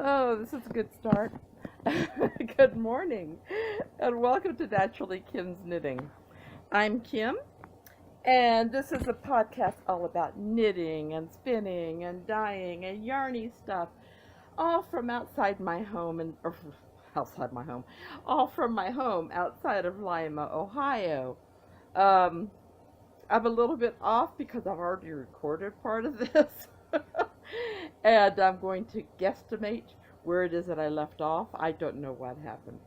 Oh, this is a good start. Good morning, and welcome to Naturally Kim's Knitting. I'm Kim, and this is a podcast all about knitting and spinning and dyeing and yarny stuff, all from outside my home or outside my home, all from my home outside of Lima, Ohio. Um, I'm a little bit off because I've already recorded part of this. And I'm going to guesstimate where it is that I left off. I don't know what happened.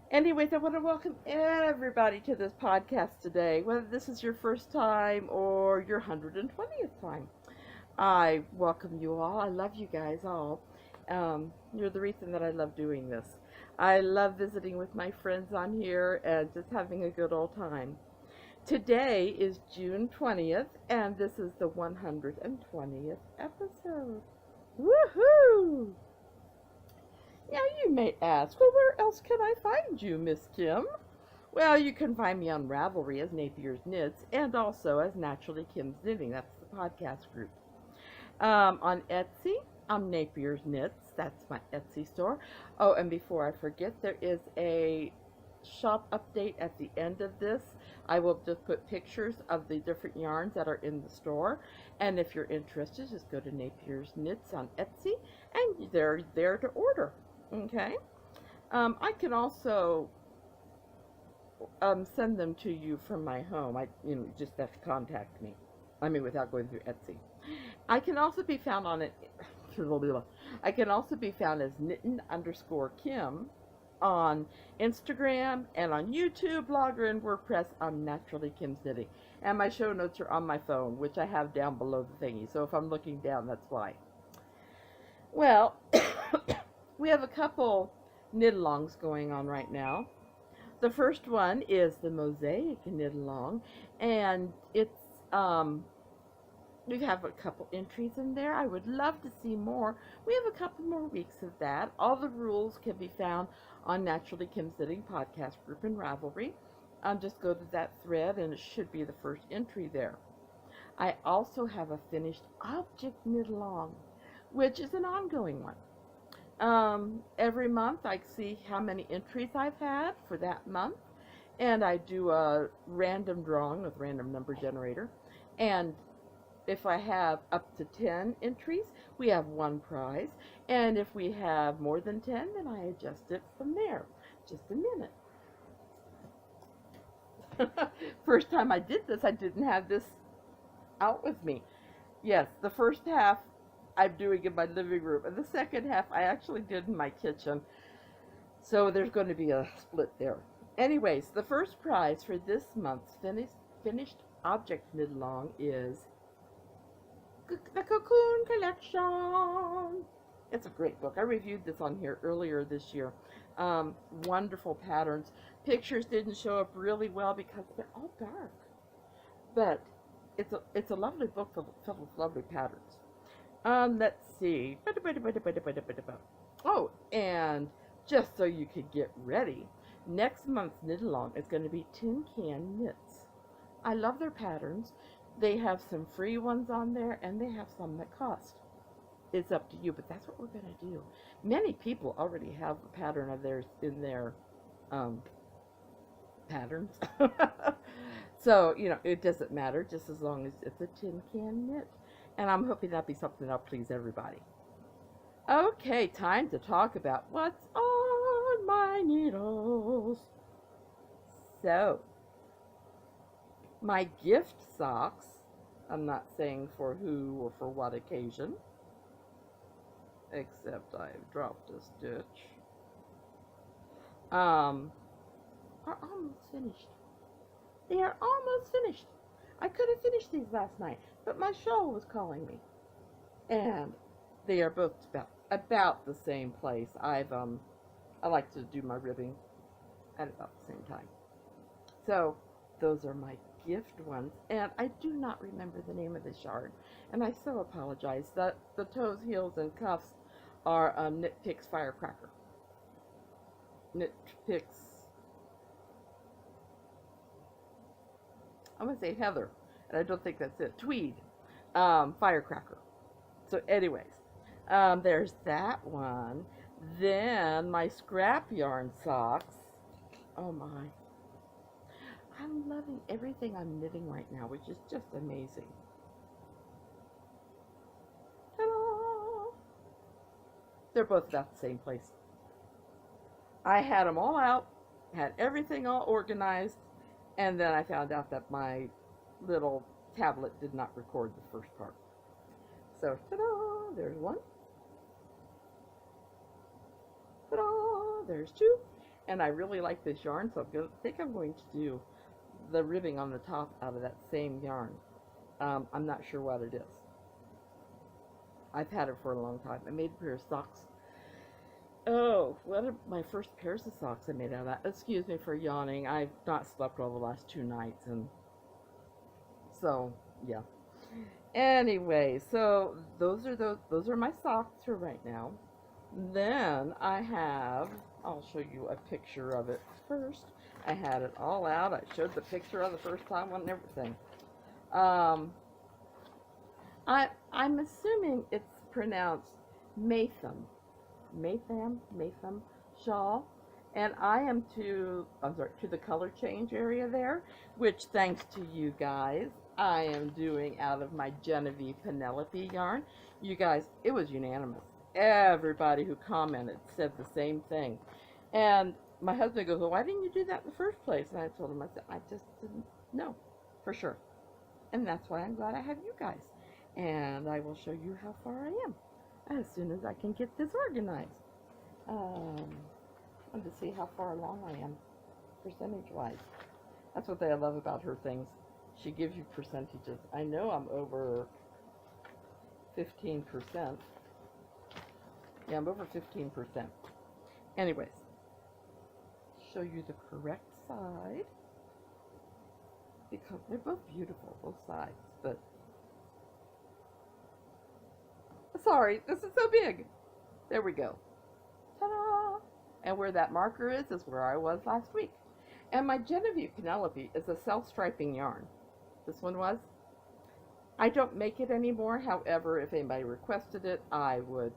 Anyways, I want to welcome everybody to this podcast today, whether this is your first time or your 120th time. I welcome you all. I love you guys all. You're the reason that I love doing this. I love visiting with my friends on here and just having a good old time. Today is June 20th, and this is the 120th episode. Woohoo! Now you may ask, well, where else can I find you, Miss Kim? Well, you can find me on Ravelry as NapiersKnits and also as Naturally Kim's Knitting. That's the podcast group. On Etsy, I'm NapiersKnits. That's my Etsy store. Oh, and before I forget, there is a shop update at the end of this. I will just put pictures of the different yarns that are in the store, and if you're interested, just go to NapiersKnits on Etsy and they're there to order. Okay. I can also send them to you from my home. You just have to contact me. Without going through Etsy. I can also be found on it. I can also be found as knittin_Kim on Instagram and on YouTube, Blogger, and WordPress. I'm Naturally Kim's Knitting. And my show notes are on my phone, which I have down below the thingy. So if I'm looking down, that's why. Well, we have a couple knit-alongs going on right now. The first one is the Mosaic knit-along, and it's we have a couple entries in there. I would love to see more. We have a couple more weeks of that. All the rules can be found on Naturally Kim's Knitting podcast group in Ravelry. Just go to that thread and it should be the first entry there. I also have a finished object knit along, which is an ongoing one. Every month I see how many entries I've had for that month, and I do a random drawing with random number generator, and if I have up to 10 entries, we have one prize. And if we have more than 10, then I adjust it from there. Just a minute. First time I did this, I didn't have this out with me. Yes, the first half I'm doing in my living room, and the second half I actually did in my kitchen. So there's going to be a split there. Anyways, the first prize for this month's finished object knit-along is the Cocoon Collection. It's a great book. I reviewed this on here earlier this year. Wonderful patterns. Pictures didn't show up really well because they're all dark. But it's a lovely book filled with lovely patterns. Let's see. Oh, and just so you could get ready, next month's knit-along is going to be Tin Can Knits. I love their patterns. They have some free ones on there, and they have some that cost. It's up to you, but that's what we're going to do. Many people already have a pattern of theirs in their patterns. So, it doesn't matter, just as long as it's a tin can knit. And I'm hoping that'll be something that'll please everybody. Okay, time to talk about what's on my needles. So, my gift socks, I'm not saying for who or for what occasion, except I've dropped a stitch, are almost finished. They are almost finished. I could have finished these last night, but my shawl was calling me. And they are both about the same place. I like to do my ribbing at about the same time. So, those are my gift ones, and I do not remember the name of this yarn, and I so apologize. The toes, heels, and cuffs are KnitPicks Firecracker. KnitPicks, I'm going to say Heather, and I don't think that's it. Tweed Firecracker. So anyways, There's that one. Then my scrap yarn socks. Oh my. I'm loving everything I'm knitting right now, which is just amazing. Ta-da! They're both about the same place. I had them all out, had everything all organized, and then I found out that my little tablet did not record the first part. So, ta-da! There's one. Ta-da! There's two. And I really like this yarn, so I think I'm going to do the ribbing on the top out of that same yarn. I'm not sure what it is. I've had it for a long time. I made a pair of socks. Oh, what are my first pairs of socks I made out of that? Excuse me for yawning. I've not slept all the last 2 nights, and so yeah. Anyway, so those are my socks for right now. Then I have, I'll show you a picture of it first. I had it all out. I showed the picture of the first time and everything. I'm assuming it's pronounced Maytham. Maytham shawl. And I am to the color change area there, which thanks to you guys, I am doing out of my Genevieve Penelope yarn. You guys, it was unanimous. Everybody who commented said the same thing. And my husband goes, well, why didn't you do that in the first place? And I told him, I said, I just didn't know for sure. And that's why I'm glad I have you guys. And I will show you how far I am as soon as I can get this organized. And to see how far along I am, percentage-wise. That's what I love about her things. She gives you percentages. I know I'm over 15%. Yeah, I'm over 15%. Anyways, show you the correct side, because they're both beautiful, both sides, but sorry, this is so big. There we go. Ta-da! And where that marker is where I was last week. And my Genevieve Penelope is a self-striping yarn. This one was. I don't make it anymore. However, if anybody requested it, I would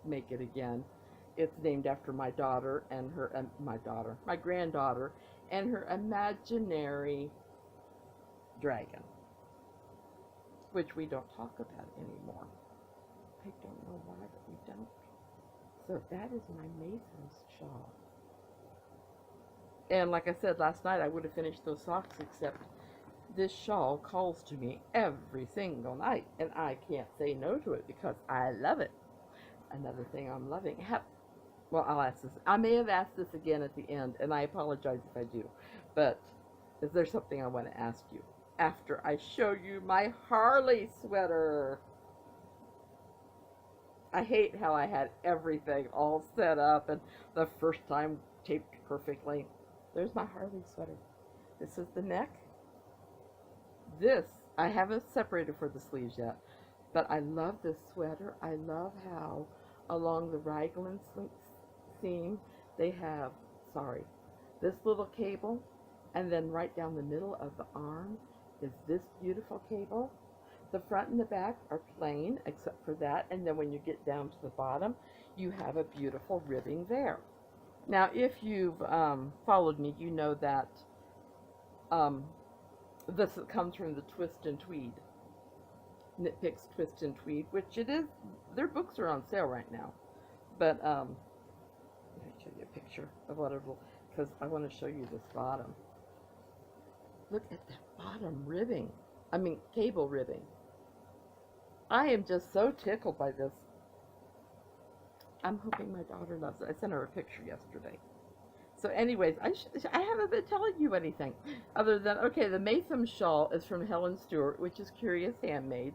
make it again. It's named after my daughter and her, my granddaughter, and her imaginary dragon, which we don't talk about anymore. I don't know why, but we don't. So that is my Maytham's shawl. And like I said last night, I would have finished those socks, except this shawl calls to me every single night, and I can't say no to it because I love it. Another thing I'm loving. Well, I'll ask this. I may have asked this again at the end, and I apologize if I do. But is there something I want to ask you after I show you my Harley sweater? I hate how I had everything all set up and the first time taped perfectly. There's my Harley sweater. This is the neck. This, I haven't separated for the sleeves yet, but I love this sweater. I love how along the raglan seam they have, this little cable, and then right down the middle of the arm is this beautiful cable. The front and the back are plain except for that, and then when you get down to the bottom, you have a beautiful ribbing there. Now, if you've followed me, you know that this comes from the Twist and Tweed, KnitPicks Twist and Tweed, which it is, their books are on sale right now. But, let me show you a picture of what it will, because I want to show you this bottom. Look at that bottom ribbing. I mean, cable ribbing. I am just so tickled by this. I'm hoping my daughter loves it. I sent her a picture yesterday. So anyways, I haven't been telling you anything other than, okay, the Maytham shawl is from Helen Stewart, which is Curious Handmades.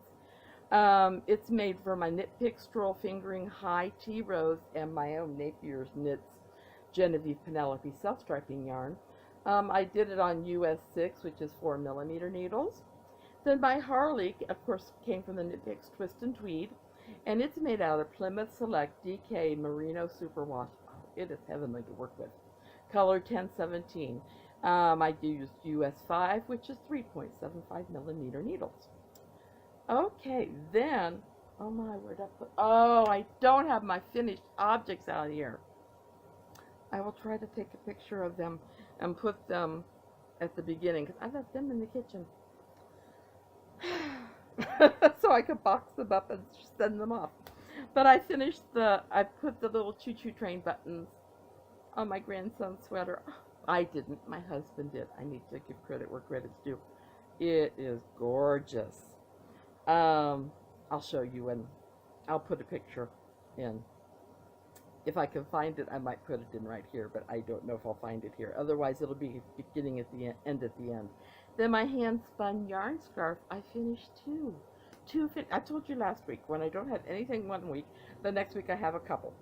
It's made for my KnitPicks Stroll Fingering High Tea Rose and my own NapiersKnits Genevieve Penelope self-striping yarn. I did it on US 6, which is 4mm needles. Then my Harley, of course, came from the KnitPicks Twist and Tweed, and it's made out of Plymouth Select DK Merino Superwash. Oh, it is heavenly to work with. Color 1017. I do use US 5, which is 3.75mm needles. Okay, then Oh my, where'd I put? Oh, I don't have my finished objects out here. I will try to take a picture of them and put them at the beginning because I left them in the kitchen. So I could box them up and send them off. But I put the little choo-choo train buttons on my grandson's sweater. I didn't, my husband did. I need to give credit where credit's due. It is gorgeous. I'll show you and I'll put a picture in. If I can find it, I might put it in right here, but I don't know if I'll find it here. Otherwise, it'll be beginning at the end at the end. Then my hand-spun yarn scarf, I finished two. I told you last week, when I don't have anything one week, the next week I have a couple.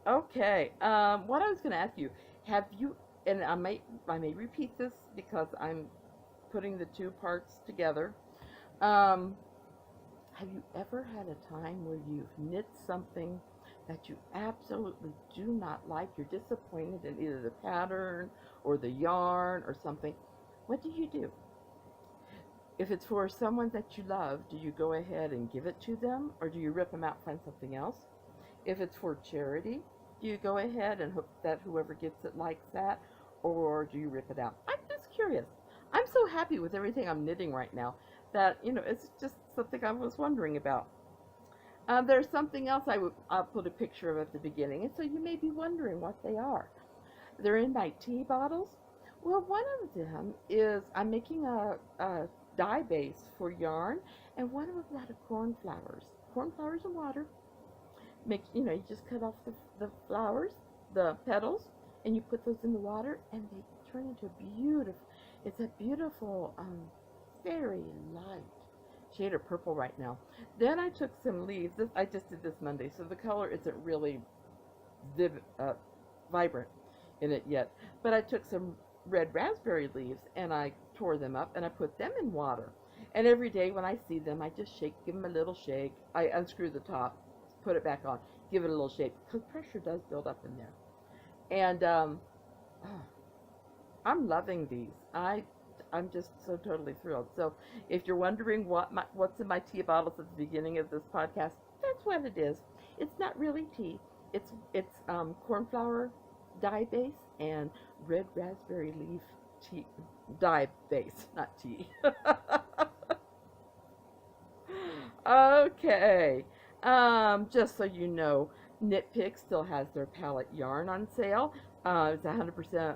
Okay, what I was going to ask you, have you, and I may repeat this because I'm putting the two parts together. Have you ever had a time where you've knit something that you absolutely do not like? You're disappointed in either the pattern or the yarn or something. What do? If it's for someone that you love, do you go ahead and give it to them, or do you rip them out and find something else? If it's for charity, do you go ahead and hope that whoever gets it likes that, or do you rip it out? I'm just curious. I'm so happy with everything I'm knitting right now that, it's just something I was wondering about. There's something else I'll put a picture of at the beginning, and so you may be wondering what they are. They're in my tea bottles. Well, one of them is I'm making a dye base for yarn, and one of them is out of cornflowers. Cornflowers and water. You just cut off the flowers, the petals, and you put those in the water, and they turn into it's a beautiful, very light shade of purple right now. Then I took some leaves. I just did this Monday, so the color isn't really vibrant in it yet. But I took some red raspberry leaves and I tore them up and I put them in water. And every day when I see them, I just give them a little shake. I unscrew the top, put it back on, give it a little shake because pressure does build up in there. And I'm loving these. I'm just so totally thrilled. So if you're wondering what's in my tea bottles at the beginning of this podcast, that's what it is. It's not really tea. It's cornflower dye base and red raspberry leaf tea dye base, not tea. Okay. Just so you know, KnitPicks still has their palette yarn on sale. It's 100%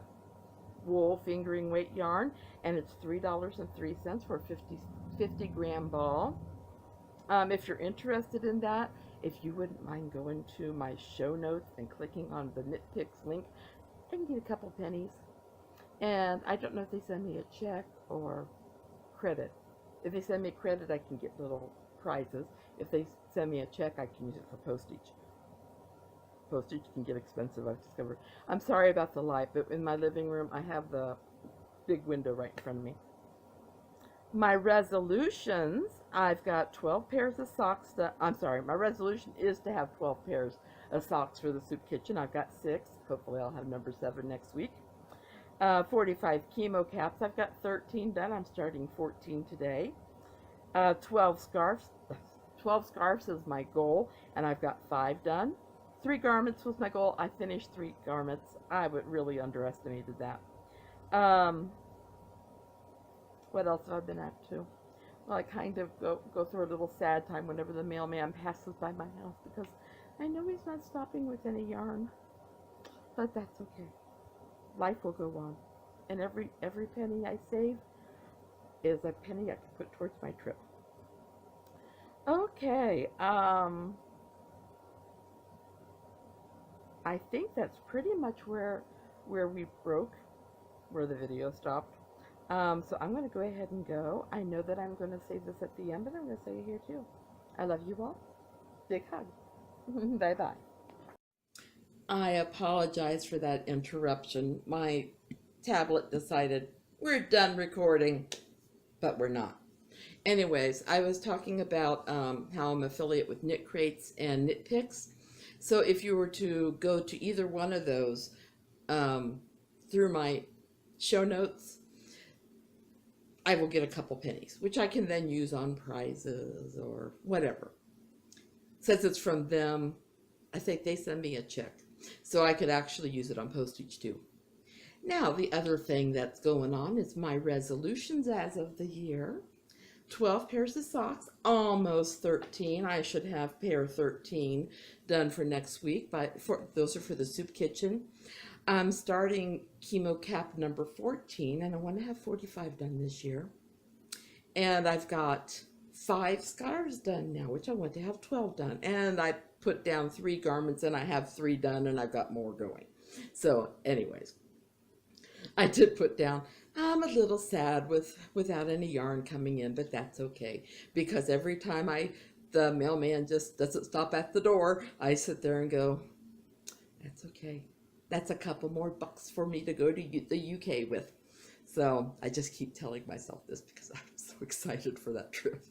wool fingering weight yarn, and it's $3.03 for a 50 gram ball. If you're interested in that, if you wouldn't mind going to my show notes and clicking on the KnitPicks link, I can get a couple pennies. And I don't know if they send me a check or credit. If they send me credit, I can get little prizes. If they send me a check, I can use it for postage. Postage can get expensive, I've discovered. I'm sorry about the light, but in my living room, I have the big window right in front of me. My resolutions, I've got 12 pairs of socks. My resolution is to have 12 pairs of socks for the soup kitchen. I've got 6. Hopefully I'll have number 7 next week. 45 chemo caps. I've got 13 done. I'm starting 14 today. 12 scarves. 12 scarves is my goal, and I've got 5 done. 3 garments was my goal. I finished 3 garments. I would really underestimated that. What else have I been up to? Well, I kind of go through a little sad time whenever the mailman passes by my house because I know he's not stopping with any yarn. But that's okay. Life will go on. And every penny I save is a penny I can put towards my trip. Okay. I think that's pretty much where we broke, where the video stopped. So I'm going to go ahead and go. I know that I'm going to say this at the end, but I'm going to say it here too. I love you all. Big hug. Bye-bye. I apologize for that interruption. My tablet decided we're done recording, but we're not. Anyways, I was talking about how I'm affiliate with Knit Crates and KnitPicks. So if you were to go to either one of those through my show notes, I will get a couple pennies, which I can then use on prizes or whatever. Since it's from them, I think they send me a check. So I could actually use it on postage too. Now, the other thing that's going on is my resolutions as of the year. 12 pairs of socks, almost 13. I should have pair 13 done for next week, but those are for the soup kitchen. I'm starting chemo cap number 14, and I want to have 45 done this year. And I've got 5 scarves done now, which I want to have 12 done. And I put down 3 garments, and I have 3 done, and I've got more going. So anyways, I did put down, I'm a little sad without any yarn coming in, but that's okay. Because every time the mailman just doesn't stop at the door, I sit there and go, that's okay. That's a couple more bucks for me to go to the UK with. So I just keep telling myself this because I'm so excited for that trip.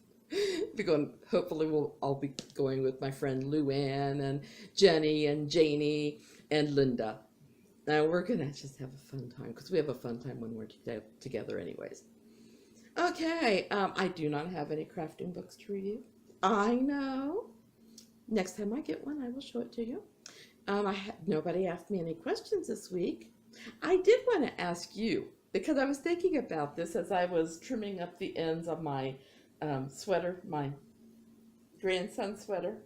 Hopefully I'll be going with my friend Luann and Jenny and Janie and Linda. Now we're gonna just have a fun time because we have a fun time when we're together anyways. Okay, I do not have any crafting books to review. I know. Next time I get one, I will show it to you. Nobody asked me any questions this week. I did want to ask you, because I was thinking about this as I was trimming up the ends of my sweater, my grandson's sweater.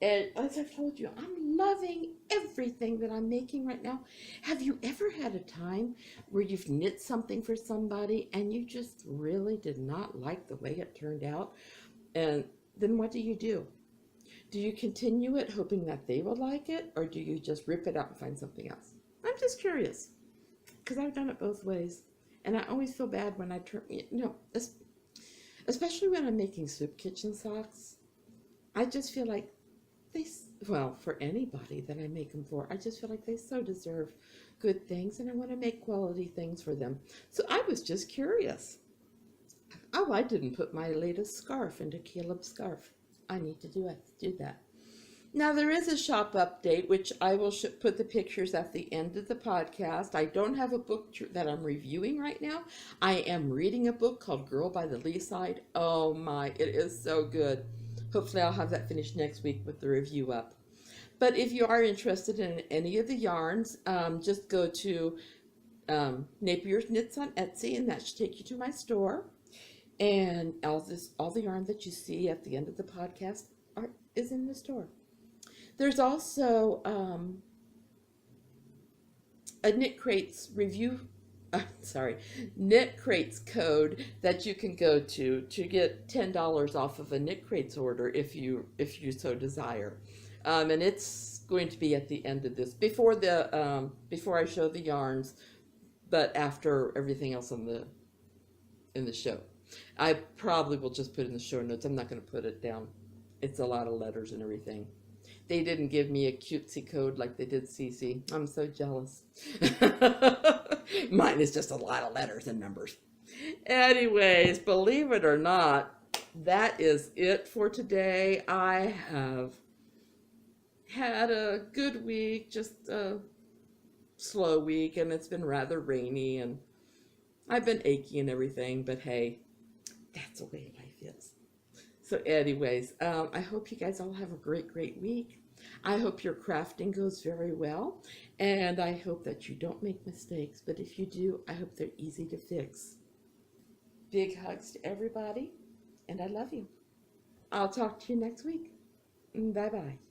And as I've told you, I'm loving everything that I'm making right now. Have you ever had a time where you've knit something for somebody and you just really did not like the way it turned out? And then what do? Do you continue it hoping that they will like it, or do you just rip it out and find something else? I'm just curious, because I've done it both ways. And I always feel bad when I turn, especially when I'm making soup kitchen socks. I just feel like for anybody that I make them for, I just feel like they so deserve good things, and I want to make quality things for them. So I was just curious. Oh, I didn't put my latest scarf into Caleb's scarf. I need to do that. Now, there is a shop update, which I will put the pictures at the end of the podcast. I don't have a book that I'm reviewing right now. I am reading a book called Girl by the Lee Side. Oh my, it is so good. Hopefully I'll have that finished next week with the review up. But if you are interested in any of the yarns, just go to NapiersKnits on Etsy, and that should take you to my store. And all the yarn that you see at the end of the podcast is in the store. There's also a Knit Crates Knit Crates code that you can go to get $10 off of a Knit Crates order if you so desire. And it's going to be at the end of this, before I show the yarns, but after everything else in the show. I probably will just put in the show notes. I'm not going to put it down. It's a lot of letters and everything. They didn't give me a cutesy code like they did Cece. I'm so jealous. Mine is just a lot of letters and numbers. Anyways, believe it or not, that is it for today. I have had a good week, just a slow week, and it's been rather rainy, and I've been achy and everything, but hey, that's the way life is. So anyways, I hope you guys all have a great week. I hope your crafting goes very well, and I hope that you don't make mistakes, but if you do, I hope they're easy to fix. Big hugs to everybody, and I love you. I'll talk to you next week. Bye-bye.